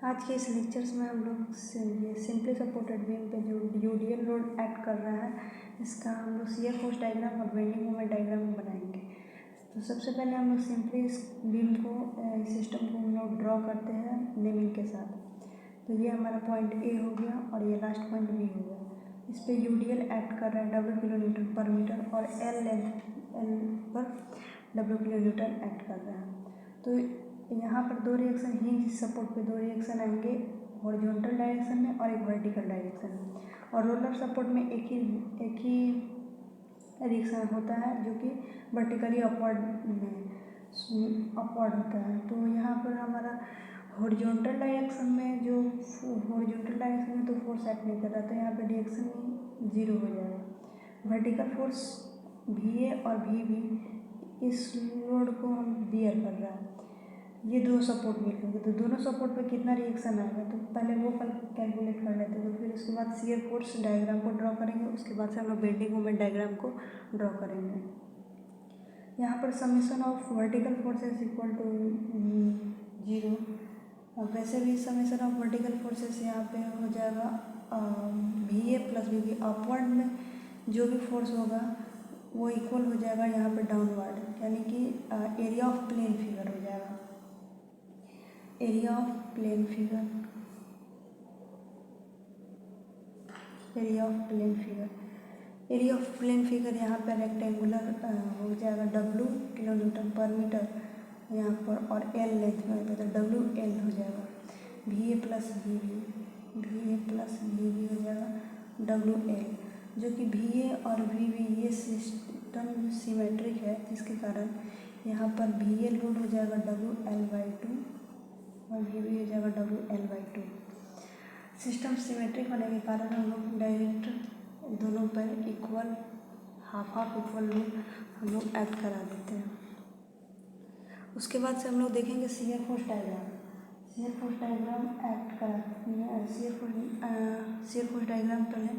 आज के इस लेक्चर्स में हम लोग सिंपली सपोर्टेड बीम पे जो यूडीएल लोड एक्ट कर रहा है इसका हम लोग शियर फोर्स डायग्राम और बेंडिंग मोमेंट डायग्राम बनाएंगे। तो सबसे पहले हम लोग सिंपली इस बीम को सिस्टम को हम लोग ड्रॉ करते हैं नेमिंग के साथ। तो ये हमारा पॉइंट ए हो गया और ये लास्ट पॉइंट बी हो गया। इस पर यूडीएल एक्ट कर रहा है W किलोन्यूटन पर मीटर और एल पर W किलोन्यूटन एक्ट कर रहा है। तो यहाँ पर दो रिएक्शन हिंज सपोर्ट पे दो रिएक्शन आएंगे, हॉरिजॉन्टल डायरेक्शन में और एक वर्टिकल डायरेक्शन में। और रोलर सपोर्ट में एक ही रिएक्शन होता है जो कि वर्टिकली अपवर्ड होता है। तो यहाँ पर हमारा हॉरिजॉन्टल डायरेक्शन में तो फोर्स एक्ट नहीं कर रहा, तो यहाँ पर रिएक्शन 0 हो जाएगा। वर्टिकल फोर्स VA और VB इस लोड को हम बियर कर रहा है। ये दो सपोर्ट मिलेंगे, तो दोनों सपोर्ट पे कितना रिएक्शन आएगा तो पहले वो कैलकुलेट कर लेते हैं। तो फिर उसके बाद शियर फोर्स डायग्राम को ड्रॉ करेंगे, उसके बाद से हम लोग बेंडिंग मोमेंट डायग्राम को ड्रॉ करेंगे। यहाँ पर summation of vertical forces equal to 0। और वैसे भी समेशन ऑफ वर्टिकल फोर्सेस यहाँ पे हो जाएगा VA प्लस VB। अपवर्ड में जो भी फोर्स होगा वो इक्वल हो जाएगा यहाँ पर डाउनवर्ड, यानी कि एरिया ऑफ प्लेन फिगर हो जाएगा। एरिया ऑफ प्लेन फिगर यहाँ पर रेक्टेंगुलर हो जाएगा W किलोन्यूटन पर मीटर यहाँ पर, और L लेंथ में होगा तो WL हो जाएगा। VA प्लस VB हो जाएगा WL, जो कि VA और VB ये सिस्टम सिमेट्रिक है, जिसके कारण यहाँ पर VA लोड हो जाएगा WL/2 और VB हो जाएगा WL/2। सिस्टम सिमेट्रिक होने के कारण हम लोग डायरेक्ट दोनों पर इक्वल हाफ इक्वल लोड हम लोग ऐड करा देते हैं। उसके बाद से हम लोग देखेंगे शियर फोर्स डायग्राम ऐड करा। शियर फोर्स डायग्राम पहले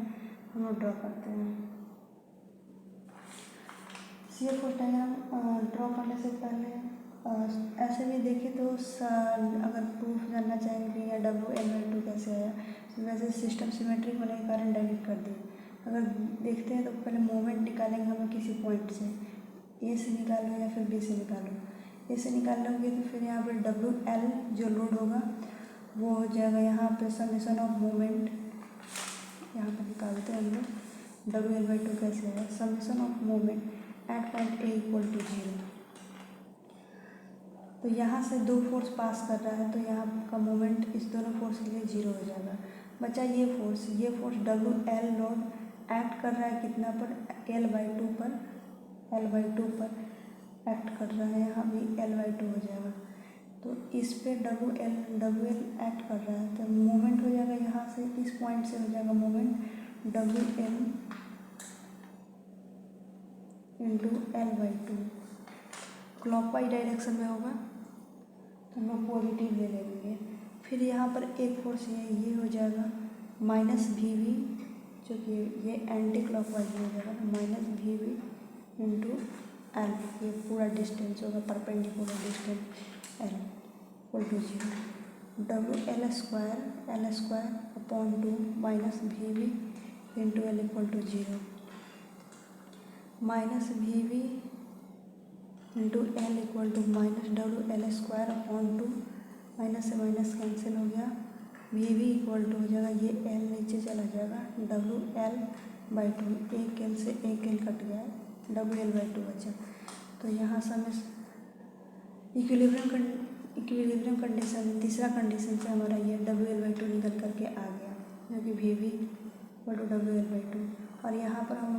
हम लोग ड्रॉ करते हैं। शियर फोर्स डायग्राम ड्रॉ करने से पहले ऐसे भी देखें तो अगर प्रूफ जानना चाहेंगे या WL/2 कैसे आया, तो वैसे सिस्टम सिमेट्रिक होने के कारण डायरेक्ट कर दिए। अगर देखते हैं तो पहले मोमेंट निकालेंगे हम लोग किसी पॉइंट से, A से निकालो या फिर B से निकालो। A से निकालोगे तो फिर यहाँ पर WL जो लोड होगा वो हो जाएगा यहाँ पे समेशन ऑफ मोमेंट। यहाँ पर निकालते हैं हम लोग WL/2 कैसे है, summation of moment at point A equal to 0। तो यहाँ से दो फोर्स पास कर रहा है, तो यहाँ का मोमेंट इस दोनों फोर्स के लिए 0 हो जाएगा। बचा ये फोर्स WL लोड एक्ट कर रहा है कितना पर, L/2 पर एक्ट कर रहा है, यहाँ भी L/2 हो जाएगा। तो इस पे WL एक्ट कर रहा है, तो मोमेंट हो जाएगा यहाँ से, इस पॉइंट से हो जाएगा moment WL into L/2। Clockwise direction में होगा तो हम लोग पॉजिटिव ले लेंगे। फिर यहाँ पर एक फोर्स ये हो जाएगा -VB, जो कि ये एंटी क्लॉकवाइज हो जाएगा, -VB इंटू L। ये पूरा डिस्टेंस होगा, perpendicular distance L equal to 0। WL² upon 2 -VB into L equal to 0। -VB into L equal to -WL² upon 2, minus से माइनस कैंसिल हो गया। VB इक्वल टू हो जाएगा, ये L नीचे चला जाएगा, WL/2। एक L से एक L कट गया, WL/2 बचा। तो यहाँ समय इक्विलिब्रियम कंडीशन, तीसरा कंडीशन से हमारा ये WL/2 निकल करके आ गया, जो कि VB इक्वल टू WL/2। और यहाँ पर हम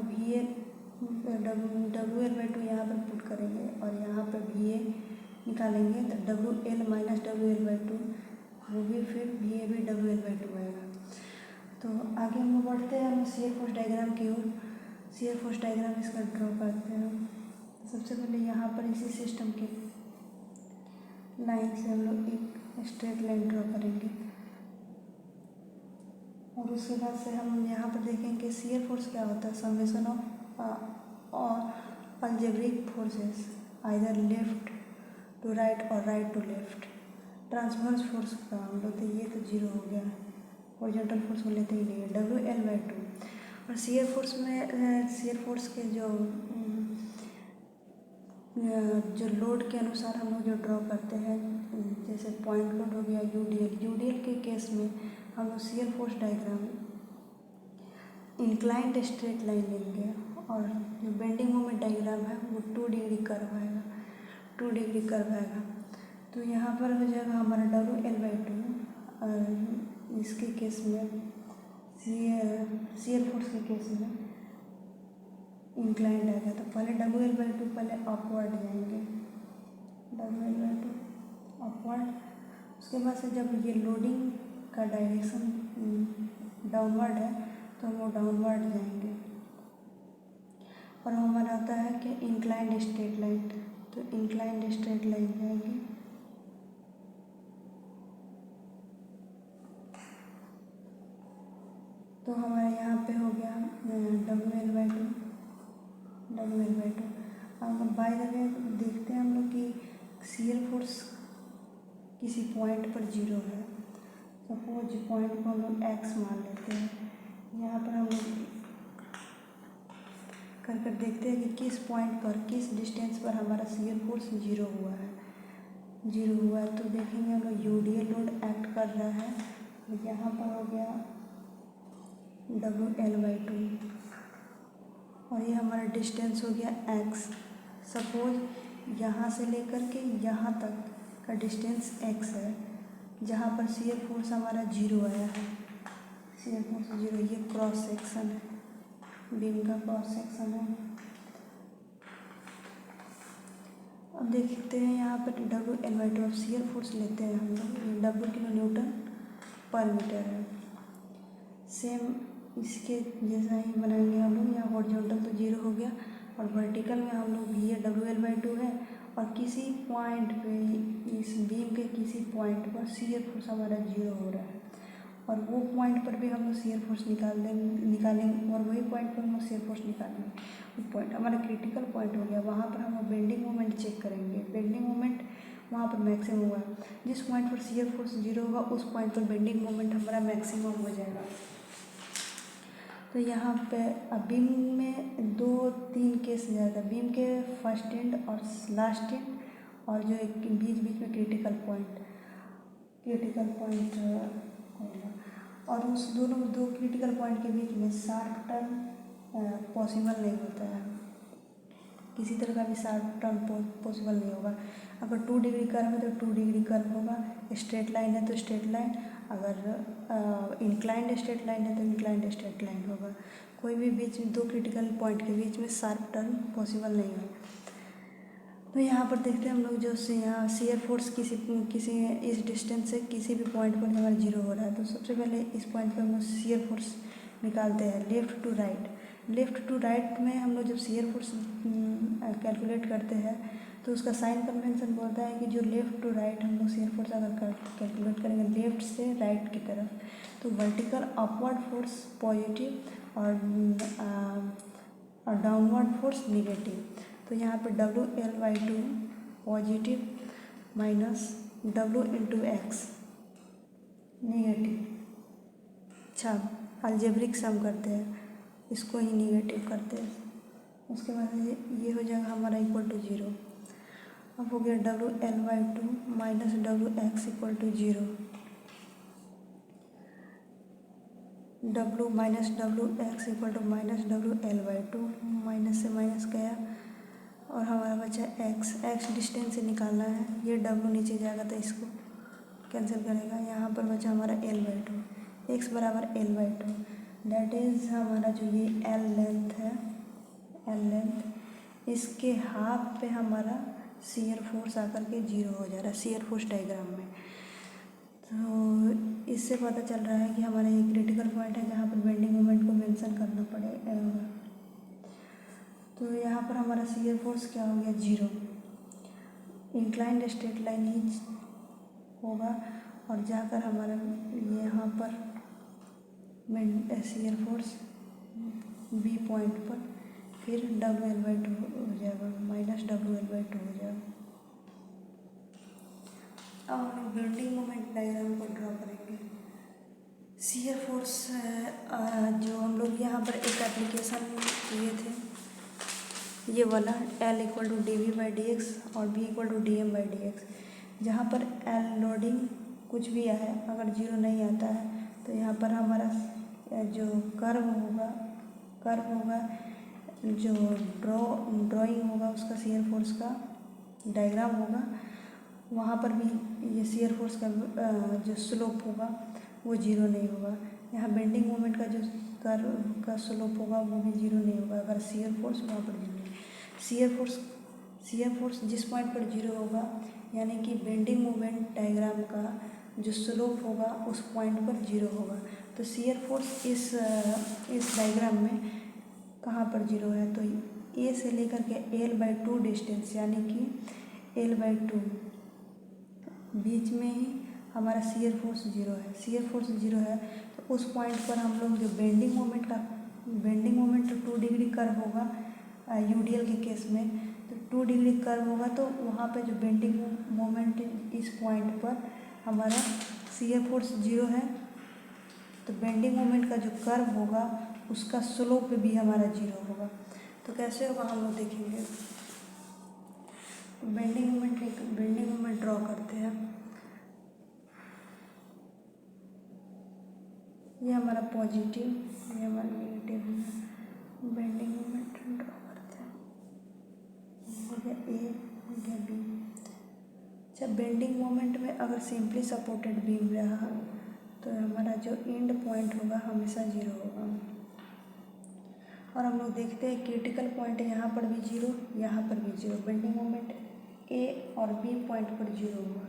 WL/2 यहाँ पर पुट करेंगे और यहाँ पर VA निकालेंगे, तो WL माइनस WL/2 वो भी, फिर VA भी WL/2 आएगा। तो आगे हम लोग बढ़ते हैं, हम शियर फोर्स डायग्राम की ओर। शियर फोर्स डायग्राम इसका ड्रॉ करते हैं। सबसे पहले यहाँ पर इसी सिस्टम के लाइन से हम लोग एक स्ट्रेट लाइन ड्रॉ करेंगे, और उसके बाद से हम यहाँ पर देखेंगे शियर फोर्स क्या होता है, summation of algebraic forces either left to right और right to left. Transverse force का हम लोग तो ये तो जीरो हो गया, हॉरिजॉन्टल फोर्स को लेते ही नहीं है, WL/2। और शियर फोर्स में शियर फोर्स के जो लोड के अनुसार हम लोग जो ड्रॉ करते हैं, जैसे पॉइंट लोड हो गया यूडीएल के केस में हम लोग shear force diagram inclined straight line लेंगे, और जो बेंडिंग मोमेंट डायग्राम है वो 2 डिग्री कर्व आएगा, 2 डिग्री कर्व आएगा। तो यहाँ पर हो जाएगा हमारा WL/2। इसके केस में शियर फोर्स के केस में इंक्लाइंड आएगा, तो पहले WL/2 पहले अपवर्ड जाएंगे, WL/2 अपवर्ड। उसके बाद से जब ये लोडिंग का डायरेक्शन डाउनवर्ड है तो हम वो डाउनवर्ड जाएंगे, और हमारा आता है कि इंक्लाइंड स्ट्रेट लाइन, तो इंक्लाइंड स्ट्रेट लाइन जाएंगे। तो हमारे यहाँ पे हो गया WL/2। अब बाय द वे देखते हैं हम लोग कि शियर फोर्स किसी पॉइंट पर जीरो है, सपोज पॉइंट को हम लोग एक्स मान लेते हैं। यहाँ पर हम लोग कर देखते हैं कि किस पॉइंट पर, किस डिस्टेंस पर हमारा शियर फोर्स जीरो हुआ है। तो देखेंगे हम लोग यूडीएल लोड एक्ट कर रहा है, यहाँ पर हो गया WL/2, और ये हमारा डिस्टेंस हो गया x। सपोज यहाँ से लेकर के यहाँ तक का डिस्टेंस x है, जहाँ पर शियर फोर्स हमारा जीरो आया है, शियर फोर्स जीरो। ये क्रॉस सेक्शन है, बीम का क्रॉस सेक्शन है। अब देखते हैं यहाँ पर WL/2, अब शियर फोर्स लेते हैं हम लोग, W किलो न्यूटन/मीटर है। सेम इसके जैसा ही बनाएंगे हम लोग। यहाँ हॉरिजॉन्टल तो जीरो हो गया, और वर्टिकल में हम लोग ये WL/2 है, और किसी पॉइंट पे, इस बीम के किसी पॉइंट पर शियर फोर्स हमारा जीरो हो रहा है, और वो पॉइंट पर भी हम लोग शियर फोर्स निकालेंगे, और वही पॉइंट पर हम लोग शियर फोर्स निकालेंगे। वो पॉइंट हमारा क्रिटिकल पॉइंट हो गया, वहाँ पर हम लोग बेंडिंग मोमेंट चेक करेंगे। बेंडिंग मोमेंट वहाँ पर मैक्सिमम होगा, जिस पॉइंट पर शियर फोर्स जीरो होगा उस पॉइंट पर बेंडिंग मोमेंट हमारा मैक्सिमम हो जाएगा। तो यहाँ पे अब बीम में 2-3 केस जाएगा, बीम के फर्स्ट एंड और लास्ट एंड, और जो एक बीच में क्रिटिकल पॉइंट होगा, और उस दोनों 2 क्रिटिकल पॉइंट के बीच में शार्प टर्न पॉसिबल नहीं होता है, किसी तरह का भी शार्प टर्न पॉसिबल नहीं होगा। अगर 2 डिग्री कर्व है तो 2 डिग्री कर्व होगा, स्ट्रेट लाइन है तो स्ट्रेट लाइन, अगर इंक्लाइंड स्ट्रेट लाइन है तो इंक्लाइंड स्ट्रेट लाइन होगा। कोई भी बीच में 2 क्रिटिकल पॉइंट के बीच में शार्प टर्न पॉसिबल नहीं है। तो यहाँ पर देखते हैं हम लोग, जो यहाँ शियर फोर्स किसी इस डिस्टेंस से किसी भी पॉइंट पर हमारा जीरो हो रहा है, तो सबसे पहले इस पॉइंट पर हम लोग शियर फोर्स निकालते हैं लेफ़्ट टू राइट में। हम लोग जब शियर फोर्स कैलकुलेट करते हैं तो उसका साइन कन्वेंशन बोलता है कि जो लेफ़्ट टू राइट हम लोग शियर फोर्स अगर कैलकुलेट करेंगे लेफ़्ट से राइट की तरफ, तो वर्टिकल अपवर्ड फोर्स पॉजिटिव और डाउनवर्ड फोर्स निगेटिव। तो यहाँ पर WL/2 positive minus W into x negative. अच्छा, अलजेब्रिक सम करते हैं, इसको ही निगेटिव करते हैं। उसके बाद ये हो जाएगा हमारा इक्वल टू 0। अब हो गया WL/2 minus WX equal to 0। W minus WX equal to minus WL/2, minus से माइनस गया और हमारा बचा x डिस्टेंस से निकालना है। ये W नीचे जाएगा तो इसको कैंसिल करेगा, यहाँ पर बचा हमारा L/2, x बराबर L/2। दैट इज़ हमारा जो ये L लेंथ है, L लेंथ, इसके हाफ पे हमारा शियर फोर्स आकर के 0 हो जा रहा है शियर फोर्स डायग्राम में। तो इससे पता चल रहा है कि हमारा ये क्रिटिकल पॉइंट है जहाँ पर बेंडिंग मोमेंट को मेंशन करना पड़ेगा। तो यहाँ पर हमारा शियर फोर्स क्या हो गया, 0। इंक्लाइंड स्ट्रेट लाइन ही होगा, और जाकर हमारा यहाँ पर शियर फोर्स बी पॉइंट पर फिर WL/2 हो जाएगा, माइनस WL/2 हो जाएगा। अब हम बेंडिंग मोमेंट डायग्राम को ड्रॉ करेंगे। शियर फोर्स जो हम लोग यहाँ पर एक एप्लीकेशन किए थे, ये वाला L इक्वल टू dV/dx और B इक्वल टू dm/dx, जहाँ पर L लोडिंग कुछ भी आए, अगर जीरो नहीं आता है तो यहाँ पर हमारा जो कर्व होगा जो ड्राइंग होगा उसका शियर फोर्स का डायग्राम होगा, वहाँ पर भी ये शियर फोर्स का जो स्लोप होगा वो जीरो नहीं होगा। यहाँ बेंडिंग मोमेंट का जो कर्व का स्लोप होगा वो भी जीरो नहीं होगा अगर शियर फोर्स वहाँ पर जीरो नहीं। शियर फोर्स जिस पॉइंट पर जीरो होगा, यानी कि बेंडिंग मोमेंट डायग्राम का जो स्लोप होगा उस पॉइंट पर जीरो होगा। तो शियर फोर्स इस डायग्राम में कहाँ पर जीरो है, तो ए से लेकर के L/2 डिस्टेंस, यानी कि L/2 बीच में ही हमारा शियर फोर्स जीरो है। शियर फोर्स जीरो है तो उस पॉइंट पर हम लोग जो बेंडिंग मोमेंट 2 डिग्री कर्व होगा यूडीएल के केस में, तो 2 डिग्री कर्व होगा तो वहाँ पे जो बेंडिंग मोमेंट इस पॉइंट पर हमारा शियर फोर्स जीरो है, तो बेंडिंग मोमेंट का जो कर्व होगा उसका स्लोप भी हमारा जीरो होगा। तो कैसे होगा हम लोग देखेंगे। बेंडिंग मोमेंट ड्रॉ करते हैं। ये हमारा पॉजिटिव, ये हमारा नेगेटिव है। बेंडिंग मोमेंट ड्रॉ करते हैं, हो गया ए, हो गया बी। अच्छा, बेंडिंग मोमेंट में अगर सिंपली सपोर्टेड बीम रहा तो हमारा जो एंड पॉइंट होगा हमेशा जीरो होगा। और हम लोग देखते हैं क्रिटिकल पॉइंट यहाँ पर भी जीरो, यहाँ पर भी जीरो। बेंडिंग मोमेंट ए और बी पॉइंट पर जीरो होगा,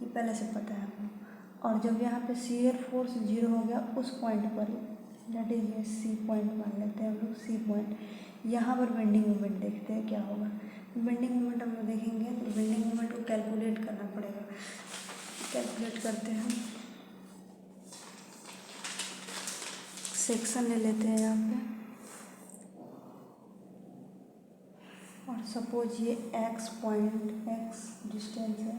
ये पहले से पता है हमको। और जब यहाँ पे शियर फोर्स जीरो हो गया उस पॉइंट पर, दैट इज ये सी पॉइंट मान लेते हैं हम लोग, सी पॉइंट, यहाँ पर बेंडिंग मोमेंट देखते हैं क्या होगा। बेंडिंग मोमेंट हम लोग देखेंगे तो बेंडिंग मोमेंट को कैलकुलेट करना पड़ेगा। कैलकुलेट करते हैं, सेक्शन ले लेते हैं यहाँ पे, और सपोज ये एक्स पॉइंट, एक्स डिस्टेंस है,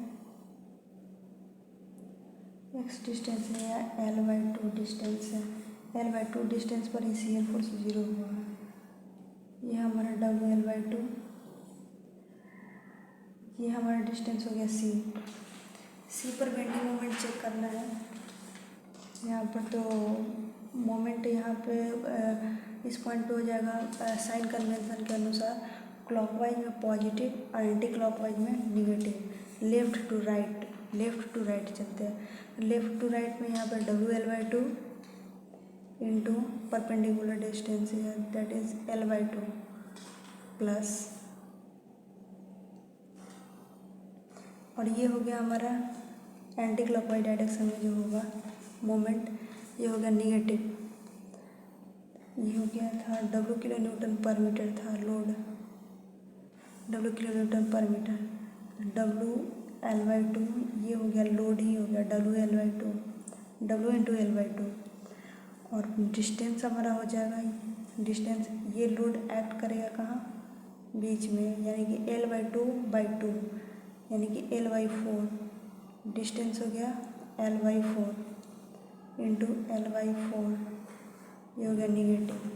या L/2 डिस्टेंस है। L/2 डिस्टेंस पर ही शियर फोर्स जीरो हुआ है। ये हमारा WL/2, ये हमारा डिस्टेंस हो गया सी पर बेंडिंग मोमेंट चेक करना है। यहाँ पर तो मोमेंट यहाँ पे इस पॉइंट पे हो जाएगा साइन कन्वेंशन के अनुसार, क्लॉकवाइज में पॉजिटिव और एंटी क्लॉकवाइज में निगेटिव, लेफ़्ट टू राइट चलते हैं। लेफ़्ट टू राइट में यहाँ पर WL/2 इंटू परपेंडिकुलर डिस्टेंस है, दैट इज L/2 प्लस, और ये हो गया हमारा एंटी क्लॉकवाइज डायरेक्शन में जो होगा मोमेंट, ये हो गया निगेटिव। ये हो गया था W किलो न्यूटन पर मीटर था लोड, W किलो न्यूटन पर मीटर, WL/2 ये हो गया लोड ही हो गया WL/2, W इंटू L/2, और डिस्टेंस हमारा हो जाएगा, डिस्टेंस ये लोड एक्ट करेगा कहाँ, बीच में, यानी कि L/2/2, यानी कि L/4, डिस्टेंस हो गया L/4 इंटू L/4, ये हो गया निगेटिव,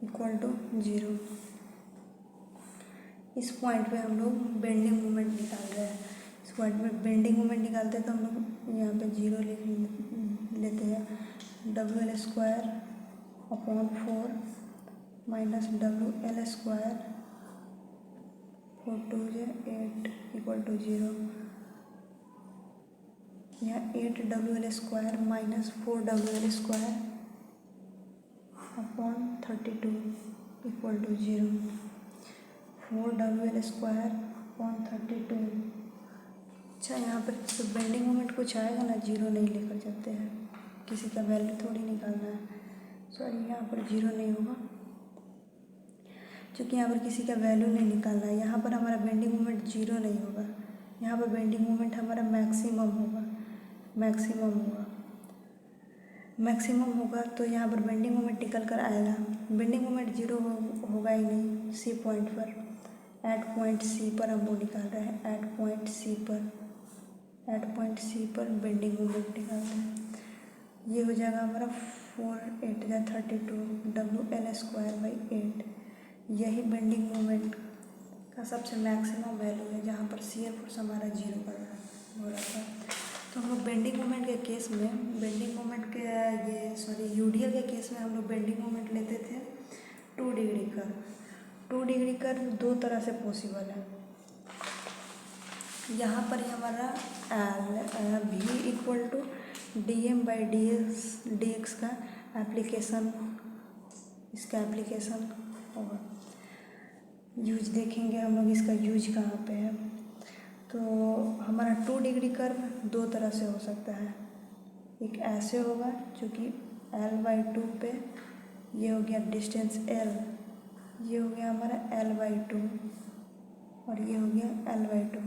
इक्वल टू जीरो। इस पॉइंट पे हम लोग बेंडिंग मोमेंट निकाल रहे हैं। इस पॉइंट में बेंडिंग मोमेंट निकालते हैं तो हम लोग यहाँ पे जीरो लिख लेते हैं, WL² upon 4 minus WL², 4 2 8 equal to zero. यहाँ 8WL² minus 4WL² upon 32 equal to zero. 4WL² upon 32। अच्छा, यहाँ पर तो बेंडिंग मोमेंट कुछ आएगा ना, जीरो नहीं लेकर जाते हैं, किसी का वैल्यू थोड़ी निकालना है। सॉरी, यहाँ पर जीरो नहीं होगा क्योंकि यहाँ पर किसी का वैल्यू नहीं निकालना है। यहाँ पर हमारा बेंडिंग मोमेंट जीरो नहीं होगा, यहाँ पर बेंडिंग मोमेंट हमारा मैक्सिमम होगा तो यहाँ पर बेंडिंग मोमेंट निकल कर आएगा। बेंडिंग मोमेंट जीरो होगा ही नहीं सी पॉइंट पर, एट पॉइंट सी पर हम वो निकाल रहे हैं, एट पॉइंट सी पर। एट पॉइंट सी पर बेंडिंग मोमेंट निकालते हैं। ये हो जाएगा हमारा 4×8=32 WL²/8। यही बेंडिंग मोमेंट का सबसे मैक्सिमम वैल्यू है जहाँ पर शियर फोर्स हमारा 0 पर हो रहा था। तो हम लोग बेंडिंग मोमेंट के केस में यूडीएल के केस में हम लोग बेंडिंग मोमेंट लेते थे 2 डिग्री कर्व। 2 डिग्री कर्व दो तरह से पॉसिबल है। यहाँ पर ही हमारा V=dm/dx का एप्लीकेशन, इसका एप्लीकेशन होगा। यूज देखेंगे हम लोग, इसका यूज कहाँ पे है। तो हमारा 2 डिग्री कर्व दो तरह से हो सकता है। एक ऐसे होगा जो कि L/2 पे, ये हो गया डिस्टेंस L, ये हो गया हमारा L/2 और ये हो गया L/2,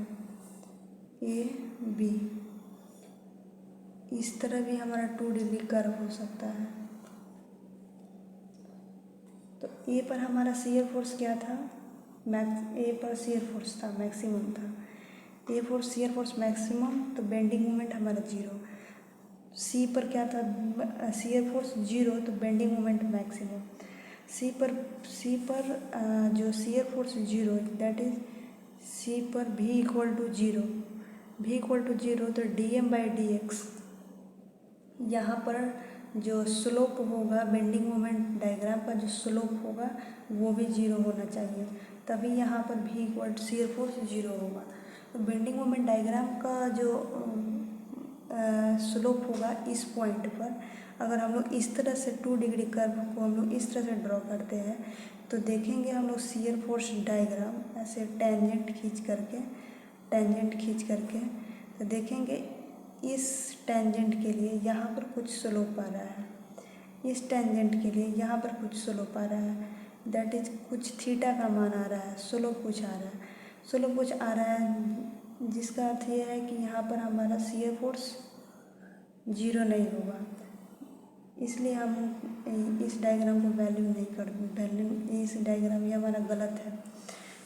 AB। इस तरह भी हमारा 2 डिग्री कर्व हो सकता है। तो ए पर हमारा शियर फोर्स क्या था, ए पर शियर फोर्स था, मैक्सिमम था। ए पर शियर फोर्स मैक्सिमम, तो बेंडिंग मोमेंट हमारा 0। सी पर क्या था, शियर फोर्स 0, तो बेंडिंग मोमेंट मैक्सिमम। सी पर जो shear force 0, that is C पर V=0, V=0, तो dm/dx, यहाँ पर जो स्लोप होगा बेंडिंग मोमेंट डायग्राम का, जो स्लोप होगा वो भी 0 होना चाहिए, तभी यहाँ पर V शियर फोर्स 0 होगा। तो बेंडिंग मोमेंट डायग्राम का जो स्लोप होगा इस पॉइंट पर, अगर हम लोग इस तरह से 2 डिग्री कर्व को हम लोग इस तरह से ड्रॉ करते हैं, तो देखेंगे हम लोग शियर फोर्स डायग्राम ऐसे टेंजेंट खींच करके तो देखेंगे इस टेंजेंट के लिए यहाँ पर कुछ स्लोप आ रहा है, इस टेंजेंट के लिए यहाँ पर कुछ स्लोप आ रहा है, दैट इज कुछ थीटा का मान आ रहा है, स्लोप कुछ आ रहा है, जिसका अर्थ ये है कि यहाँ पर हमारा शियर फोर्स 0 नहीं होगा। इसलिए हम इस डायग्राम को वैल्यू नहीं करते, इस डायग्राम ये हमारा गलत है,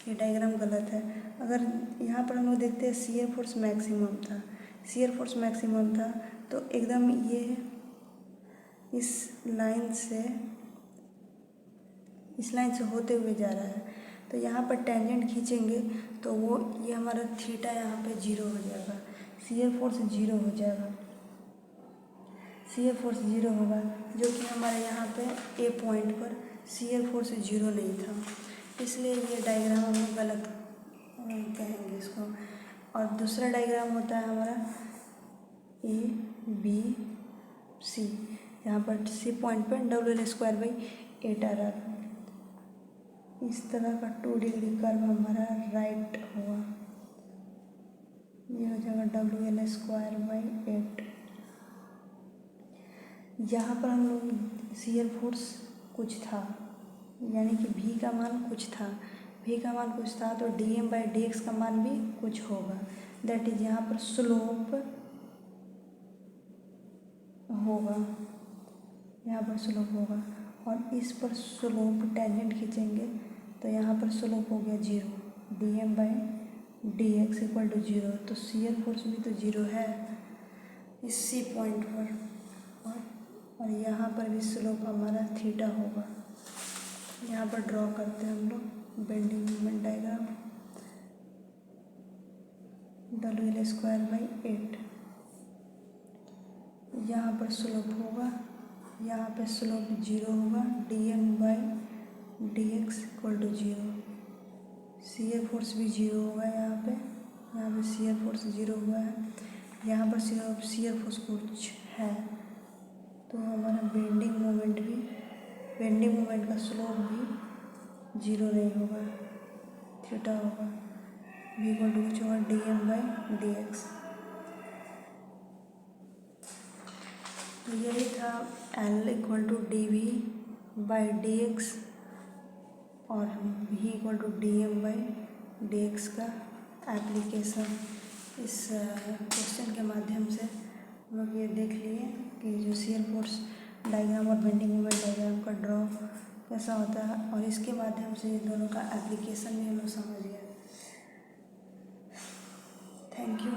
ये डायग्राम गलत है। अगर यहाँ पर हम लोग देखते हैं शियर फोर्स मैक्सिमम था, तो एकदम ये इस लाइन से होते हुए जा रहा है, तो यहाँ पर टेंजेंट खींचेंगे तो वो ये हमारा थीटा यहाँ पे 0 हो जाएगा, शियर फोर्स 0 हो जाएगा, शियर फोर्स 0 होगा, जो कि हमारे यहाँ पे ए पॉइंट पर शियर फोर्स 0 नहीं था, इसलिए ये डायग्राम हम लोग गलत कहेंगे इसको। और दूसरा डायग्राम होता है हमारा ABC, यहाँ पर सी पॉइंट पर WL²/8 आ रहा था। इस तरह का 2 डिग्री कर्व हमारा राइट हुआ, ये हो जाएगा WL²/8। यहाँ पर हम लोग शियर फोर्स कुछ था, यानी कि V का मान कुछ था, तो dm/dx का मान भी कुछ होगा, दैट इज यहाँ पर स्लोप होगा, और इस पर स्लोप टेंजेंट खींचेंगे तो यहाँ पर स्लोप हो गया 0, dm/dx = 0, तो शियर फोर्स भी तो 0 है इस सी पॉइंट पर, और यहाँ पर भी स्लोप हमारा थीटा होगा। यहाँ पर ड्रॉ करते हैं हम लोग बेंडिंग मोमेंट डायग्राम, WL²/8, यहाँ पर स्लोप होगा, यहाँ पे स्लोप 0 होगा, dm/dx = 0, शियर फोर्स भी 0 होगा, यहाँ पे शियर फोर्स 0 हुआ है, यहाँ पर शियर फोर्स कुछ है, तो हमारा बेंडिंग मोमेंट का स्लोप भी 0 नहीं होगा, थीटा होगा, V कुछ होगा dm/dx। तो यही था L =dv/dx और V =dm/dx का एप्लीकेशन। इस क्वेश्चन के माध्यम से हम लोग ये देख लिए कि जो शियर फोर्स डायग्राम और बेंडिंग मोमेंट डायग्राम का ड्रॉ कैसा होता है, और इसके माध्यम से इन दोनों का एप्लीकेशन भी हम लोग समझ गए। Thank you.